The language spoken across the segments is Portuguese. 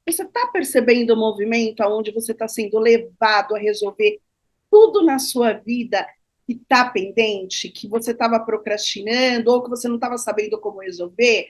Você está percebendo o movimento onde você está sendo levado a resolver tudo na sua vida que está pendente, que você estava procrastinando ou que você não estava sabendo como resolver?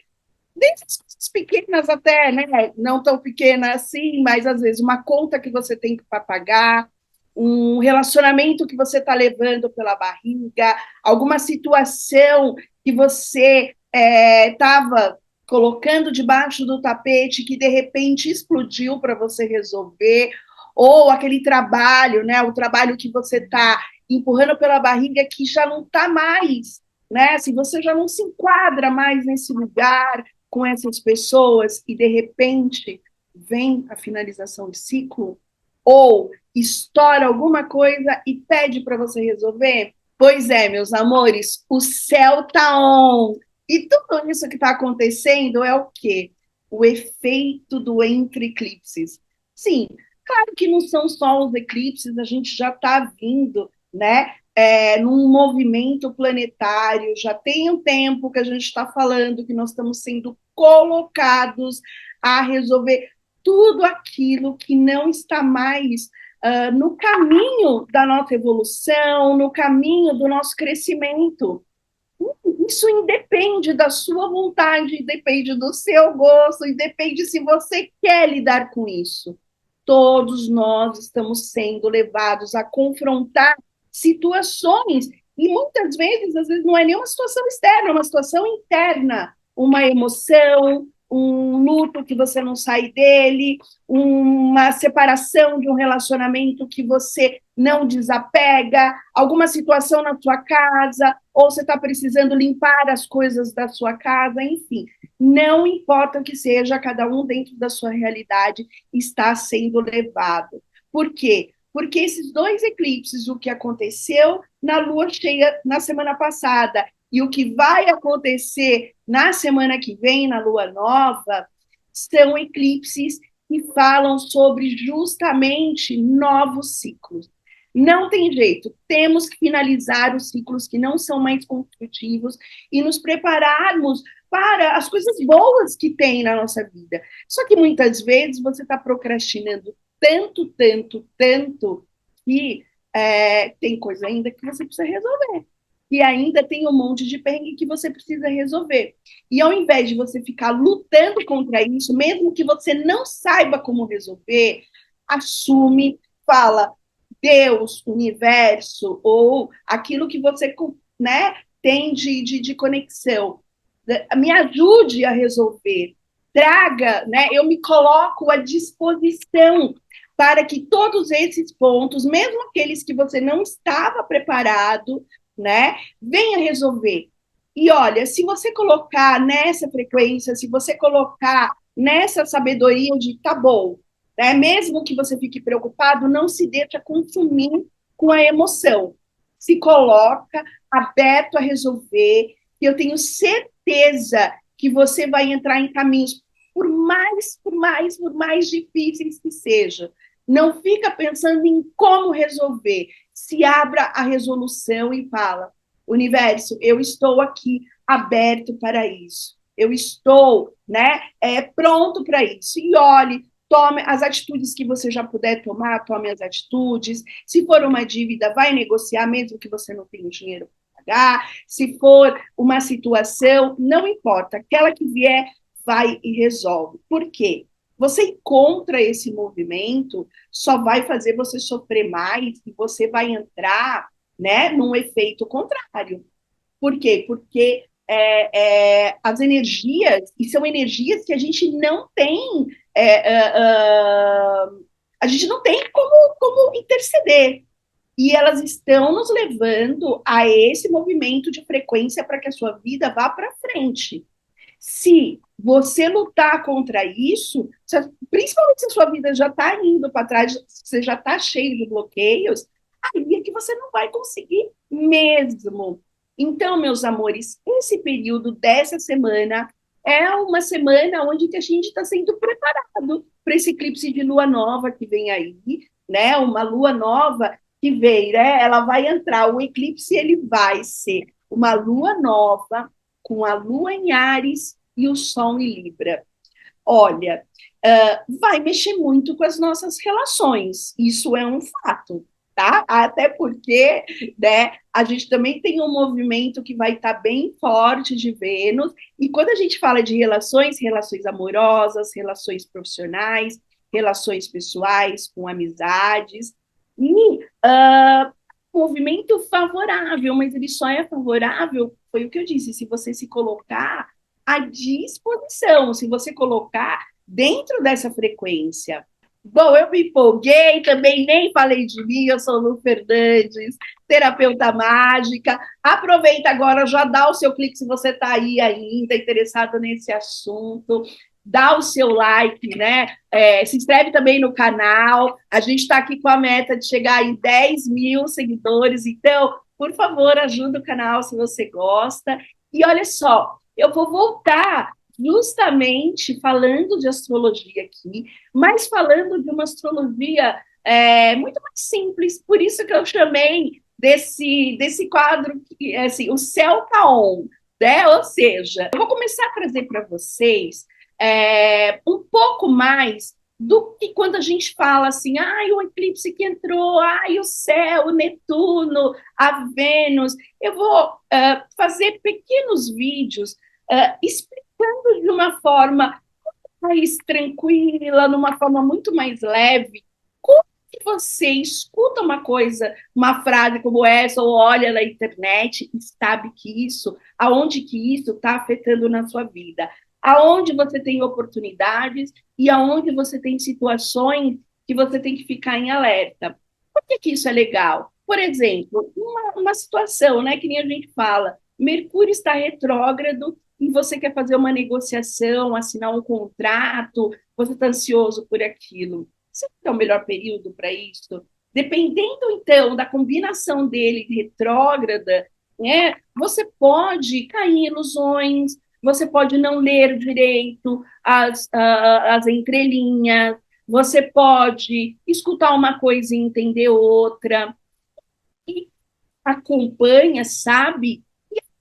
Desde as coisas pequenas até, né? Não tão pequena assim, mas às vezes uma conta que você tem que pagar, um relacionamento que você está levando pela barriga, alguma situação que você estava colocando debaixo do tapete que de repente explodiu para você resolver, ou aquele trabalho, né? O trabalho que você está empurrando pela barriga que já não está mais, né? Se você já não se enquadra mais nesse lugar, com essas pessoas e de repente vem a finalização de ciclo ou estoura alguma coisa e pede para você resolver? Pois é, meus amores, o céu tá on. E tudo isso que está acontecendo é o quê? O efeito do entre eclipses. Sim, claro que não são só os eclipses, a gente já está vindo, né? Num movimento planetário, já tem um tempo que a gente está falando que nós estamos sendo colocados a resolver tudo aquilo que não está mais no caminho da nossa evolução, no caminho do nosso crescimento. Isso independe da sua vontade, depende do seu gosto, e depende se você quer lidar com isso. Todos nós estamos sendo levados a confrontar situações, e muitas vezes, às vezes, não é nem uma situação externa, é uma situação interna, uma emoção, um luto que você não sai dele, uma separação de um relacionamento que você não desapega, alguma situação na sua casa, ou você está precisando limpar as coisas da sua casa, enfim. Não importa o que seja, cada um dentro da sua realidade está sendo levado. Por quê? Porque esses dois eclipses, o que aconteceu na lua cheia na semana passada e o que vai acontecer na semana que vem, na lua nova, são eclipses que falam sobre justamente novos ciclos. Não tem jeito, temos que finalizar os ciclos que não são mais construtivos e nos prepararmos para as coisas boas que tem na nossa vida. Só que muitas vezes você está procrastinando tanto, tanto, tanto, que tem coisa ainda que você precisa resolver. E ainda tem um monte de perrengue que você precisa resolver. E ao invés de você ficar lutando contra isso, mesmo que você não saiba como resolver, assume, fala, Deus, universo, ou aquilo que você, né, tem de conexão, me ajude a resolver, traga, né, eu me coloco à disposição para que todos esses pontos, mesmo aqueles que você não estava preparado, né, venha resolver. E olha, se você colocar nessa frequência, se você colocar nessa sabedoria de tá bom, né, mesmo que você fique preocupado, não se deixa consumir com a emoção. Se coloca aberto a resolver, e eu tenho certeza que você vai entrar em caminhos, por mais difíceis que sejam. Não fica pensando em como resolver. Se abra a resolução e fala: universo, eu estou aqui aberto para isso. Eu estou, né, pronto para isso. E olhe, tome as atitudes que você já puder tomar, tome as atitudes. Se for uma dívida, vai negociar, mesmo que você não tenha dinheiro para pagar. Se for uma situação, não importa, aquela que vier, vai e resolve. Por quê? Você encontra esse movimento, só vai fazer você sofrer mais e você vai entrar, né, num efeito contrário. Por quê? Porque as energias, e são energias que a gente não tem, a gente não tem como interceder. E elas estão nos levando a esse movimento de frequência para que a sua vida vá para frente. Se você lutar contra isso, principalmente se a sua vida já está indo para trás, você já está cheio de bloqueios, aí é que você não vai conseguir mesmo. Então, meus amores, esse período dessa semana é uma semana onde que a gente está sendo preparado para esse eclipse de lua nova que vem aí, né? Uma lua nova que vem, né? Ela vai entrar, o eclipse ele vai ser uma lua nova com a lua em Áries e o sol em Libra. Olha, vai mexer muito com as nossas relações. Isso é um fato, tá? Até porque, né, a gente também tem um movimento que vai estar bem forte de Vênus, e quando a gente fala de relações, relações amorosas, relações profissionais, relações pessoais, com amizades, e movimento favorável, mas ele só é favorável, foi o que eu disse, se você se colocar à disposição, se você colocar dentro dessa frequência. Bom, eu me empolguei, também nem falei de mim, eu sou Lu Fernandes, terapeuta mágica. Aproveita agora, já dá o seu clique se você está aí ainda interessado nesse assunto, dá o seu like, né? Se inscreve também no canal. A gente está aqui com a meta de chegar em 10 mil seguidores, então, por favor, ajuda o canal se você gosta. E olha só, eu vou voltar justamente falando de astrologia aqui, mas falando de uma astrologia muito mais simples, por isso que eu chamei desse quadro, assim, o céu tá on, né? Ou seja, eu vou começar a trazer para vocês um pouco mais do que quando a gente fala assim, ai, o eclipse que entrou, ai, o céu, o Netuno, a Vênus. Eu vou fazer pequenos vídeos explicando de uma forma mais tranquila, numa forma muito mais leve. Como que você escuta uma coisa, uma frase como essa, ou olha na internet e sabe que isso, aonde que isso está afetando na sua vida? Aonde você tem oportunidades e aonde você tem situações que você tem que ficar em alerta. Por que isso é legal? Por exemplo, uma situação, né, que nem a gente fala, Mercúrio está retrógrado e você quer fazer uma negociação, assinar um contrato, você está ansioso por aquilo. Será que é o melhor período para isso? Dependendo, então, da combinação dele retrógrada, né, você pode cair em ilusões, você pode não ler direito as entrelinhas, você pode escutar uma coisa e entender outra. E acompanha, sabe?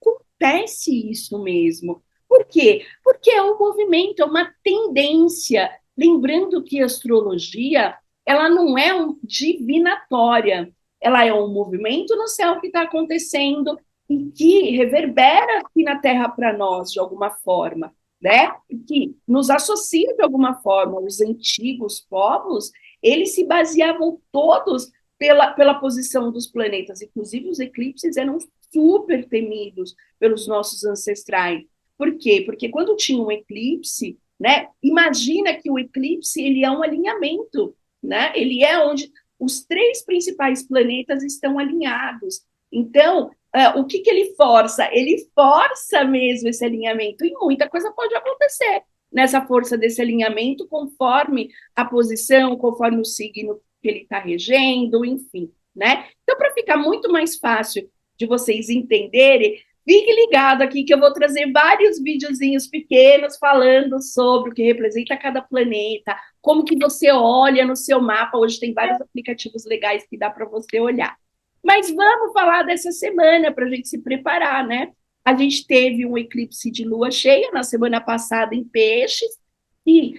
Acontece isso mesmo. Por quê? Porque é um movimento, é uma tendência. Lembrando que a astrologia, ela não é divinatória, ela é um movimento no céu que está acontecendo e que reverbera aqui na Terra para nós, de alguma forma, né? Que nos associa de alguma forma. Os antigos povos, eles se baseavam todos pela posição dos planetas, inclusive os eclipses eram super temidos pelos nossos ancestrais. Por quê? Porque quando tinha um eclipse, né, imagina que o eclipse ele é um alinhamento, né? Ele é onde os três principais planetas estão alinhados. Então, o que ele força? Ele força mesmo esse alinhamento, e muita coisa pode acontecer nessa força desse alinhamento, conforme a posição, conforme o signo que ele está regendo, enfim, né? Então, para ficar muito mais fácil de vocês entenderem, fique ligado aqui que eu vou trazer vários videozinhos pequenos falando sobre o que representa cada planeta, como que você olha no seu mapa. Hoje tem vários aplicativos legais que dá para você olhar. Mas vamos falar dessa semana para a gente se preparar, né? A gente teve um eclipse de lua cheia na semana passada em Peixes e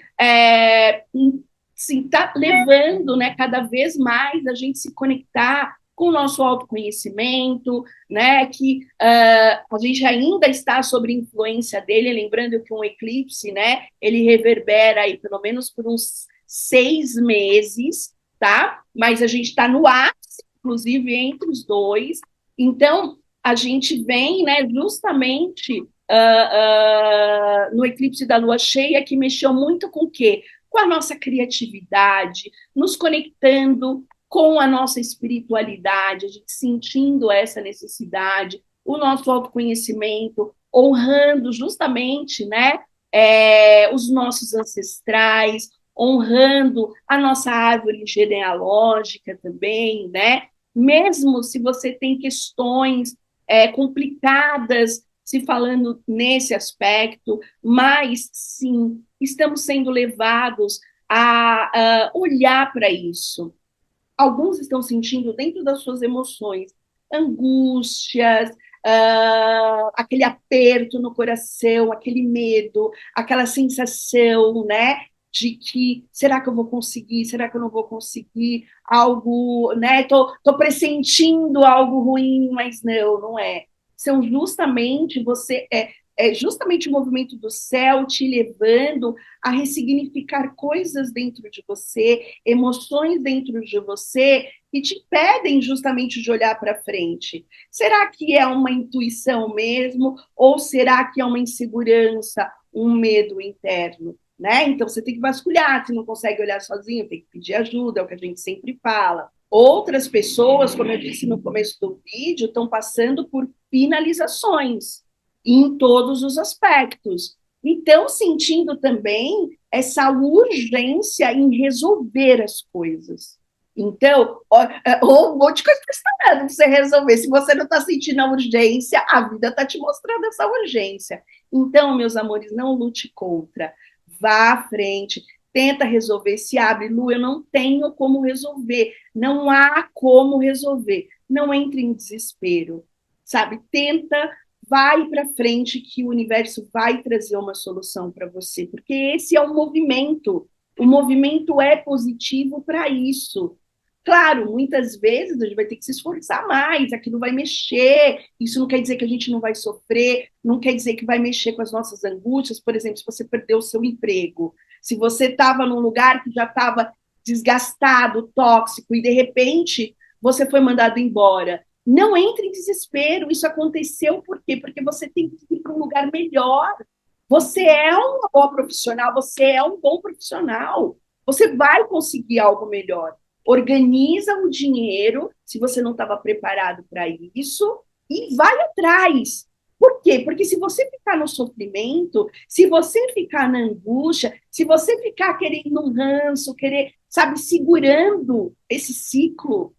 está levando, né, cada vez mais a gente se conectar com o nosso autoconhecimento, né, que a gente ainda está sob influência dele, lembrando que um eclipse, né, ele reverbera aí pelo menos por uns 6 meses, tá? Mas a gente está no ápice, inclusive entre os dois, então a gente vem, né, justamente no eclipse da lua cheia, que mexeu muito com o quê? Com a nossa criatividade, nos conectando com a nossa espiritualidade, a gente sentindo essa necessidade, o nosso autoconhecimento, honrando justamente, né, os nossos ancestrais, honrando a nossa árvore genealógica também, né? Mesmo se você tem questões complicadas se falando nesse aspecto, mas sim, estamos sendo levados a olhar para isso. Alguns estão sentindo dentro das suas emoções angústias, aquele aperto no coração, aquele medo, aquela sensação, né, de que será que eu vou conseguir, será que eu não vou conseguir algo, né? Tô pressentindo algo ruim, mas não é. São justamente é justamente o movimento do céu te levando a ressignificar coisas dentro de você, emoções dentro de você que te pedem justamente de olhar para frente. Será que é uma intuição mesmo ou será que é uma insegurança, um medo interno? Né? Então você tem que vasculhar, se não consegue olhar sozinho, tem que pedir ajuda, é o que a gente sempre fala. Outras pessoas, como eu disse no começo do vídeo, estão passando por finalizações em todos os aspectos. Então, sentindo também essa urgência em resolver as coisas. Então, um monte de coisa que está esperando você resolver. Se você não está sentindo a urgência, a vida está te mostrando essa urgência. Então, meus amores, não lute contra. Vá à frente, tenta resolver, se abre. Lu, eu não tenho como resolver. Não há como resolver. Não entre em desespero, sabe? Tenta, vai para frente que o universo vai trazer uma solução para você, porque esse é o movimento. O movimento é positivo para isso. Claro, muitas vezes a gente vai ter que se esforçar mais, aquilo vai mexer, isso não quer dizer que a gente não vai sofrer, não quer dizer que vai mexer com as nossas angústias. Por exemplo, se você perdeu o seu emprego, se você estava num lugar que já estava desgastado, tóxico, e de repente você foi mandado embora, não entre em desespero, isso aconteceu por quê? Porque você tem que ir para um lugar melhor. Você é uma boa profissional, você é um bom profissional, você vai conseguir algo melhor. Organiza o dinheiro, se você não estava preparado para isso, e vai atrás. Por quê? Porque se você ficar no sofrimento, se você ficar na angústia, se você ficar querendo um ranço, querer, sabe, segurando esse ciclo,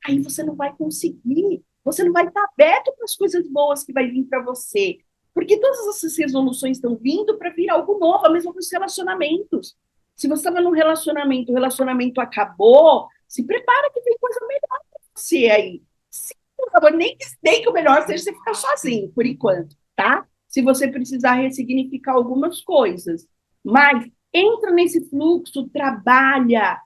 aí você não vai conseguir. Você não vai estar aberto para as coisas boas que vai vir para você. Porque todas essas resoluções estão vindo para vir algo novo, a mesma coisa os relacionamentos. Se você estava num relacionamento, o relacionamento acabou, se prepara que tem coisa melhor para você aí. Se, por favor, nem que o melhor seja você ficar sozinho, por enquanto, tá? Se você precisar ressignificar algumas coisas. Mas entra nesse fluxo, trabalha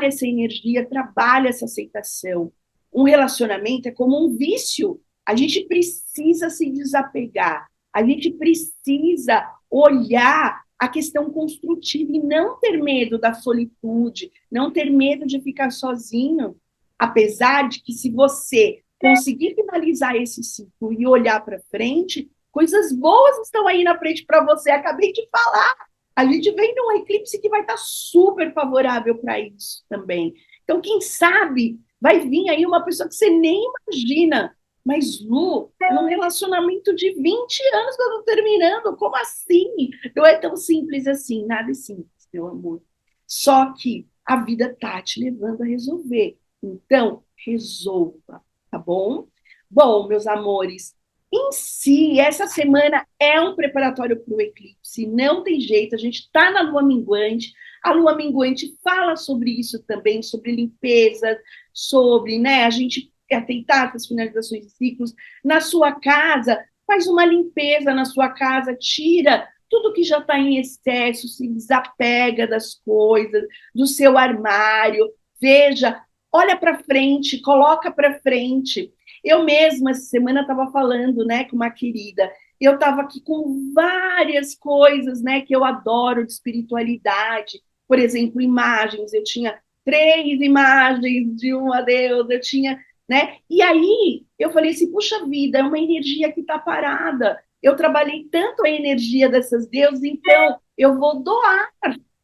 essa energia, trabalha essa aceitação. Um relacionamento é como um vício. A gente precisa se desapegar, a gente precisa olhar a questão construtiva e não ter medo da solitude, não ter medo de ficar sozinho. Apesar de que, se você conseguir finalizar esse ciclo e olhar para frente, coisas boas estão aí na frente para você. Acabei de falar. A gente vem num eclipse que vai estar super favorável para isso também. Então, quem sabe vai vir aí uma pessoa que você nem imagina. Mas, Lu, é um relacionamento de 20 anos que eu estou terminando. Como assim? Não é tão simples assim. Nada é simples, meu amor. Só que a vida tá te levando a resolver. Então, resolva, tá bom? Bom, meus amores, em si, essa semana é um preparatório para o eclipse, não tem jeito, a gente está na lua minguante, a lua minguante fala sobre isso também, sobre limpeza, sobre, né, a gente ateitar as finalizações de ciclos. Na sua casa, faz uma limpeza na sua casa, tira tudo que já está em excesso, se desapega das coisas, do seu armário, veja, olha para frente, coloca para frente. Eu mesma, essa semana, estava falando, né, com uma querida. Eu estava aqui com várias coisas, né, que eu adoro de espiritualidade. Por exemplo, imagens. Eu tinha 3 imagens de uma deusa, eu tinha, né? E aí eu falei assim, puxa vida, é uma energia que está parada. Eu trabalhei tanto a energia dessas deusas, então eu vou doar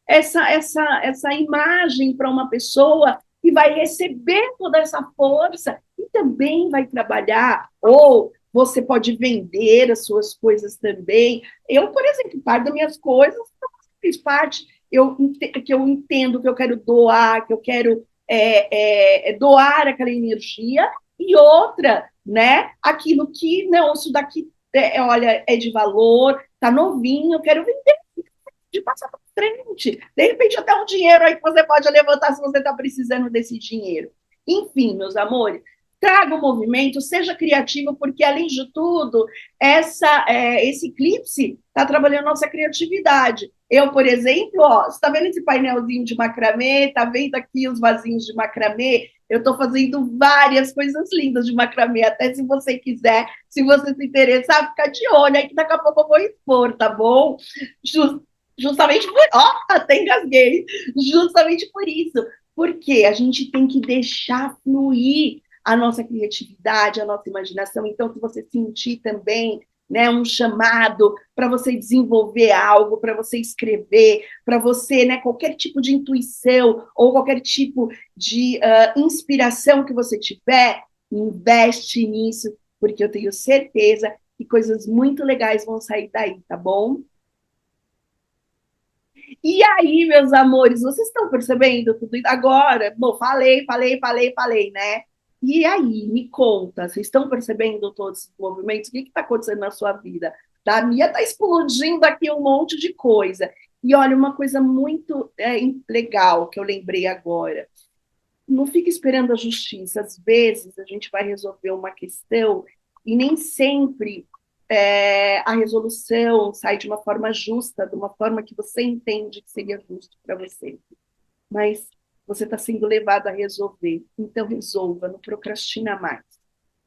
essa imagem para uma pessoa que vai receber toda essa força e também vai trabalhar, ou você pode vender as suas coisas também. Eu, por exemplo, parte das minhas coisas, fiz parte, que eu entendo que eu quero doar, que eu quero doar aquela energia, e outra, né, aquilo que, não, isso daqui, olha, é de valor, tá novinho, eu quero vender, de passar para frente. De repente, até um dinheiro aí que você pode levantar se você está precisando desse dinheiro. Enfim, meus amores, traga o movimento, seja criativo, porque, além de tudo, esse eclipse está trabalhando nossa criatividade. Eu, por exemplo, ó, você está vendo esse painelzinho de macramê? Está vendo aqui os vasinhos de macramê? Eu estou fazendo várias coisas lindas de macramê, até se você quiser, se você se interessar, fica de olho aí que daqui a pouco eu vou expor, tá bom? Just, justamente por... Ó, até engasguei. Justamente por isso. Porque a gente tem que deixar fluir a nossa criatividade, a nossa imaginação. Então, se você sentir também, né, um chamado para você desenvolver algo, para você escrever, para você, né, qualquer tipo de intuição ou qualquer tipo de inspiração que você tiver, investe nisso, porque eu tenho certeza que coisas muito legais vão sair daí, tá bom? E aí, meus amores, vocês estão percebendo tudo isso? Agora? Bom, falei, né? E aí, me conta, vocês estão percebendo todos esses movimentos? O que está acontecendo na sua vida? Da minha está explodindo aqui um monte de coisa. E olha, uma coisa muito legal que eu lembrei agora. Não fica esperando a justiça. Às vezes a gente vai resolver uma questão e nem sempre a resolução sai de uma forma justa, de uma forma que você entende que seria justo para você. Mas você está sendo levado a resolver. Então resolva, não procrastina mais.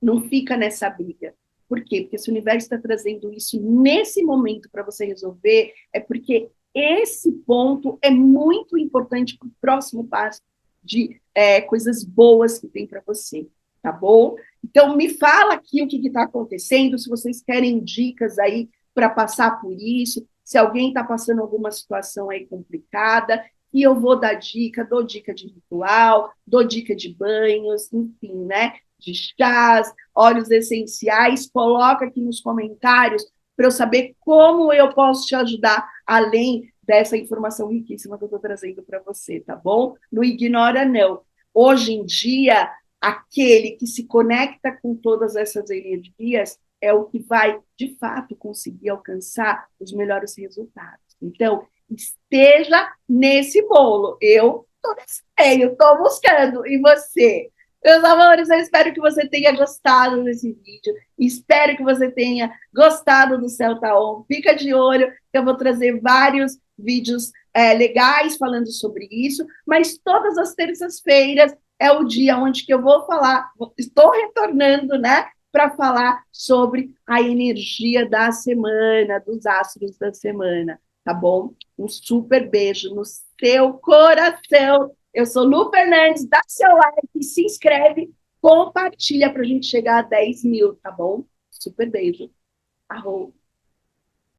Não fica nessa briga. Por quê? Porque se o universo está trazendo isso nesse momento para você resolver, é porque esse ponto é muito importante para o próximo passo de coisas boas que tem para você, tá bom? Então, me fala aqui o que está acontecendo, se vocês querem dicas aí para passar por isso, se alguém está passando alguma situação aí complicada, e eu vou dar dica, dou dica de ritual, dou dica de banhos, enfim, né? De chás, óleos essenciais, coloca aqui nos comentários para eu saber como eu posso te ajudar, além dessa informação riquíssima que eu estou trazendo para você, tá bom? Não ignora, não. Hoje em dia, aquele que se conecta com todas essas energias é o que vai, de fato, conseguir alcançar os melhores resultados. Então, esteja nesse bolo. Eu estou nesse meio, estou buscando. E você? Meus amores, eu espero que você tenha gostado desse vídeo. Espero que você tenha gostado do Céu Tá On. Fica de olho, que eu vou trazer vários vídeos legais falando sobre isso. Mas todas as terças-feiras é o dia onde que eu vou falar, estou retornando, né? Para falar sobre a energia da semana, dos astros da semana, tá bom? Um super beijo no seu coração. Eu sou Lu Fernandes, dá seu like, se inscreve, compartilha para a gente chegar a 10 mil, tá bom? Super beijo. Arroba.